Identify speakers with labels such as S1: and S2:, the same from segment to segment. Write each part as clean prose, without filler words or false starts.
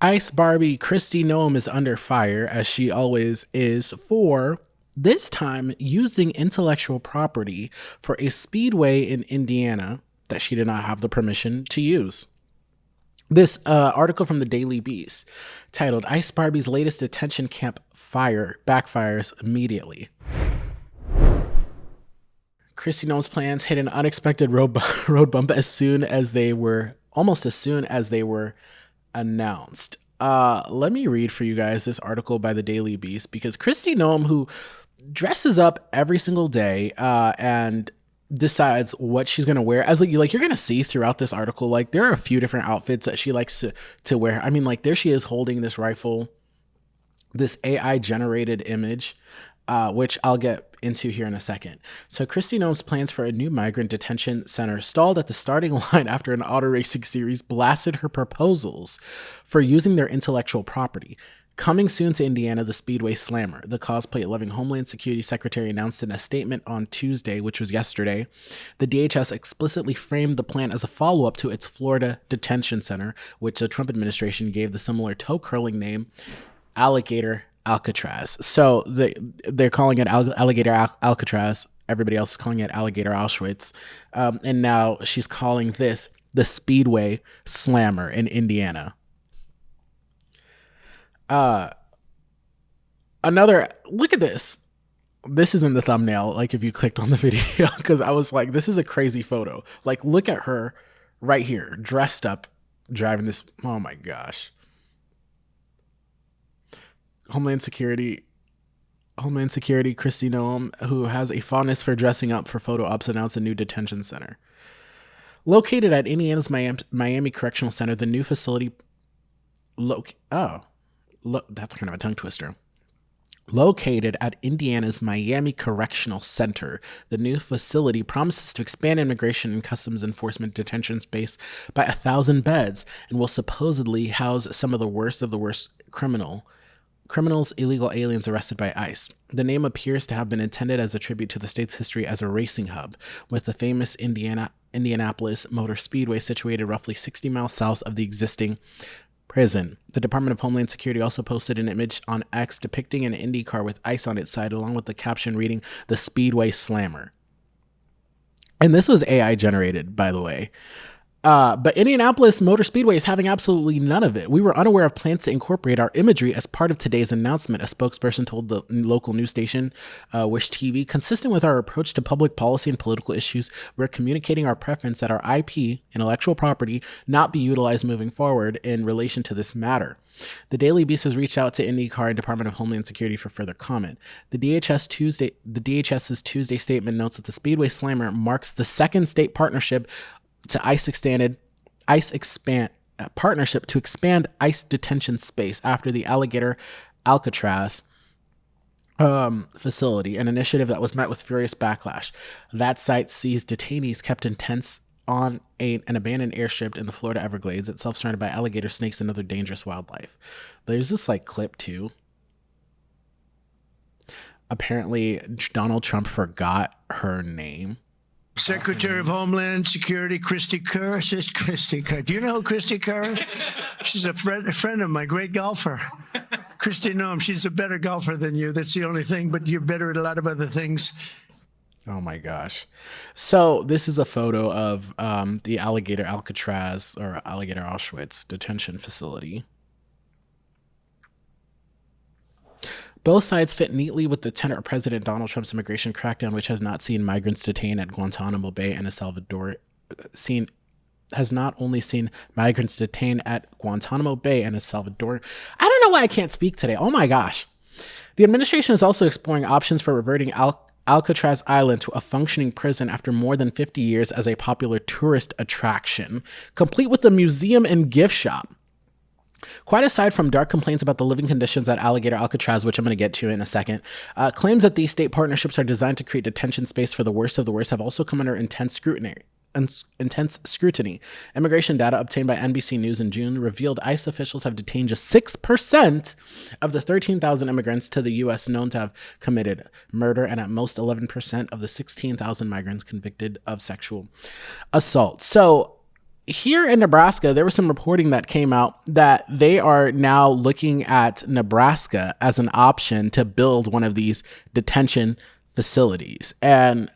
S1: ICE Barbie Kristi Noem is under fire, as she always is, for this time using intellectual property for a speedway in Indiana that she did not have the permission to use. This article from the Daily Beast titled "ICE Barbie's latest detention camp backfires immediately." Kristi Noem's plans hit an unexpected road bump almost as soon as they were announced. Let me read for you guys this article by the Daily Beast, because Kristi Noem, who dresses up every single day and decides what she's going to wear, as you're going to see throughout this article, like there are a few different outfits that she likes to wear. I mean, like there she is holding this rifle, this AI generated image, which I'll get into here in a second. So Kristi Noem's plans for a new migrant detention center stalled at the starting line after an auto racing series blasted her proposals for using their intellectual property. Coming soon to Indiana, the Speedway Slammer, the cosplay-loving Homeland Security Secretary announced in a statement on Tuesday, which was yesterday. The DHS explicitly framed the plan as a follow-up to its Florida Detention Center, which the Trump administration gave the similar toe-curling name Alligator Alcatraz. So they're calling it Alligator Alcatraz. Everybody else is calling it Alligator Auschwitz. And now she's calling this the Speedway Slammer in Indiana. Another look at this. This is in the thumbnail, like if you clicked on the video, because I was like, this is a crazy photo. Like, look at her right here, dressed up, driving this. Oh my gosh. Homeland Security, Kristi Noem, who has a fondness for dressing up for photo ops, announced a new detention center. Located at Indiana's Miami Correctional Center, the new facility that's kind of a tongue twister. Located at Indiana's Miami Correctional Center, the new facility promises to expand immigration and customs enforcement detention space by 1,000 beds and will supposedly house some of the worst criminals, illegal aliens arrested by ICE. The name appears to have been intended as a tribute to the state's history as a racing hub, with the famous Indianapolis Motorspeedway situated roughly 60 miles south of the existing prison. The Department of Homeland Security also posted an image on X depicting an Indy car with ICE on its side, along with the caption reading, "The Speedway Slammer." And this was AI generated, by the way. But Indianapolis Motor Speedway is having absolutely none of it. We were unaware of plans to incorporate our imagery as part of today's announcement, a spokesperson told the local news station, Wish TV. Consistent with our approach to public policy and political issues, we're communicating our preference that our IP, intellectual property, not be utilized moving forward in relation to this matter. The Daily Beast has reached out to IndyCar and Department of Homeland Security for further comment. The DHS's Tuesday statement notes that the Speedway Slammer marks the second state partnership to partnership to expand ICE detention space after the Alligator Alcatraz facility, an initiative that was met with furious backlash. That site sees detainees kept in tents on an abandoned airstrip in the Florida Everglades, itself surrounded by alligator, snakes, and other dangerous wildlife. There's this clip too. Apparently, Donald Trump forgot her name.
S2: Secretary of Homeland Security, Kristi Kerr. Kristi Kerr. Do you know who Kristi Kerr is? She's a friend of my, great golfer. Kristi Noem, she's a better golfer than you. That's the only thing, but you're better at a lot of other things.
S1: Oh my gosh. So this is a photo of the Alligator Alcatraz or Alligator Auschwitz detention facility. Both sides fit neatly with the tenor of President Donald Trump's immigration crackdown, which has not seen migrants detained at Guantanamo Bay and El Salvador. Has not only seen migrants detained at Guantanamo Bay and El Salvador. I don't know why I can't speak today. Oh my gosh. The administration is also exploring options for reverting Alcatraz Island to a functioning prison after more than 50 years as a popular tourist attraction, complete with a museum and gift shop. Quite aside from dark complaints about the living conditions at Alligator Alcatraz, which I'm going to get to in a second, claims that these state partnerships are designed to create detention space for the worst of the worst have also come under intense scrutiny. Immigration data obtained by NBC News in June revealed ICE officials have detained just 6% of the 13,000 immigrants to the U.S. known to have committed murder, and at most 11% of the 16,000 migrants convicted of sexual assault. So here in Nebraska, there was some reporting that came out that they are now looking at Nebraska as an option to build one of these detention facilities. And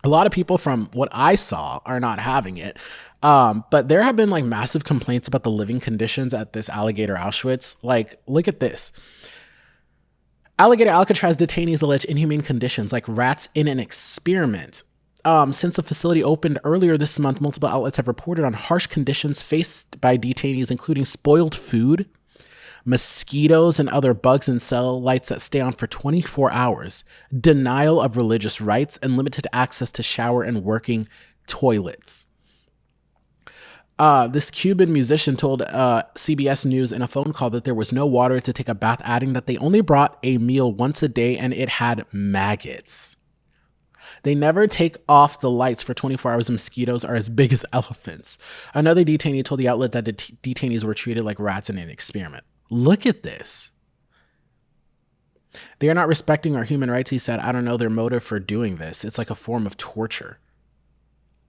S1: a lot of people from what I saw are not having it. But there have been like massive complaints about the living conditions at this Alligator Auschwitz. Like, look at this. Alligator Alcatraz detainees allege inhumane conditions like rats in an experiment. Since the facility opened earlier this month, multiple outlets have reported on harsh conditions faced by detainees, including spoiled food, mosquitoes and other bugs in cell lights that stay on for 24 hours, denial of religious rights, and limited access to shower and working toilets. This Cuban musician told CBS News in a phone call that there was no water to take a bath, adding that they only brought a meal once a day and it had maggots. They never take off the lights for 24 hours. Mosquitoes are as big as elephants. Another detainee told the outlet that the detainees were treated like rats in an experiment. Look at this. They are not respecting our human rights, he said. I don't know their motive for doing this. It's like a form of torture.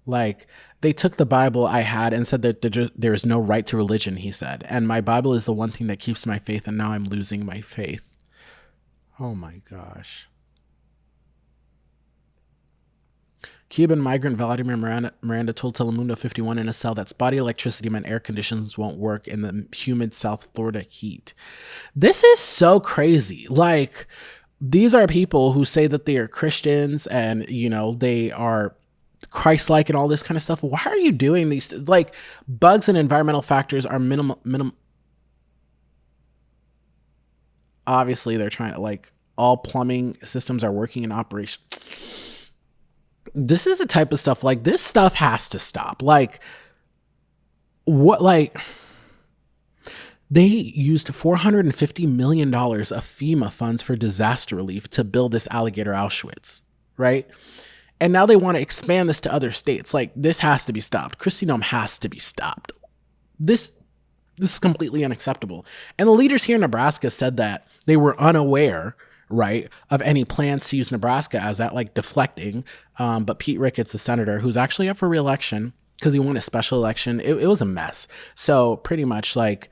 S1: Like, they took the Bible I had and said that there is no right to religion, he said. And my Bible is the one thing that keeps my faith, and now I'm losing my faith. Oh my gosh. Cuban migrant Vladimir Miranda told Telemundo 51 in a cell that spotty electricity meant air conditions won't work in the humid South Florida heat. This is so crazy. Like, these are people who say that they are Christians and, you know, they are Christ-like and all this kind of stuff. Why are you doing these? Like, bugs and environmental factors are minimum. Obviously, they're trying to, like, all plumbing systems are working in operation. This is the type of stuff, like, this stuff has to stop. Like, what, like, they used $450 million of FEMA funds for disaster relief to build this Alligator Auschwitz, right? And now they want to expand this to other states. Like, this has to be stopped. Kristi Noem has to be stopped. This is completely unacceptable. And the leaders here in Nebraska said that they were unaware, right, of any plans to use Nebraska as that, like, deflecting. But Pete Ricketts, the senator, who's actually up for re-election because he won a special election, it was a mess. So pretty much, like,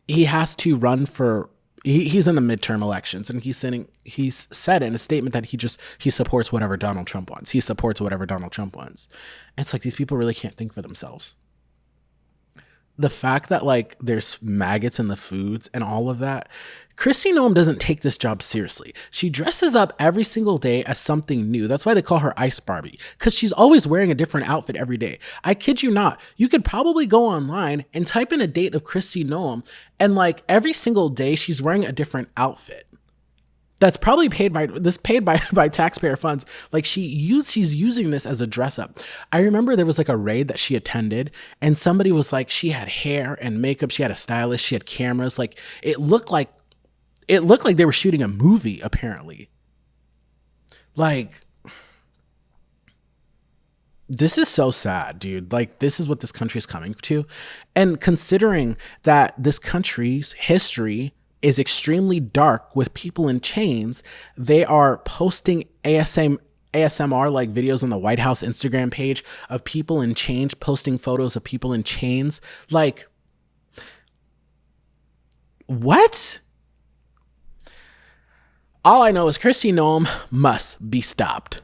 S1: he has to run for, he's in the midterm elections, and he's said in a statement that he supports whatever Donald Trump wants. He supports whatever Donald Trump wants. And it's like, these people really can't think for themselves. The fact that, like, there's maggots in the foods and all of that. Kristi Noem doesn't take this job seriously. She dresses up every single day as something new. That's why they call her Ice Barbie, because she's always wearing a different outfit every day. I kid you not. You could probably go online and type in a date of Kristi Noem, and, like, every single day she's wearing a different outfit. That's probably paid by taxpayer funds. Like, she's using this as a dress up. I remember there was, like, a raid that she attended, and somebody was like, she had hair and makeup, she had a stylist, she had cameras. Like, it looked like they were shooting a movie, apparently. Like, this is so sad, dude. Like, this is what this country is coming to. And considering that this country's history is extremely dark with people in chains, they are posting ASMR like videos on the White House Instagram page of people in chains, posting photos of people in chains. Like, what? All I know is Kristi Noem must be stopped.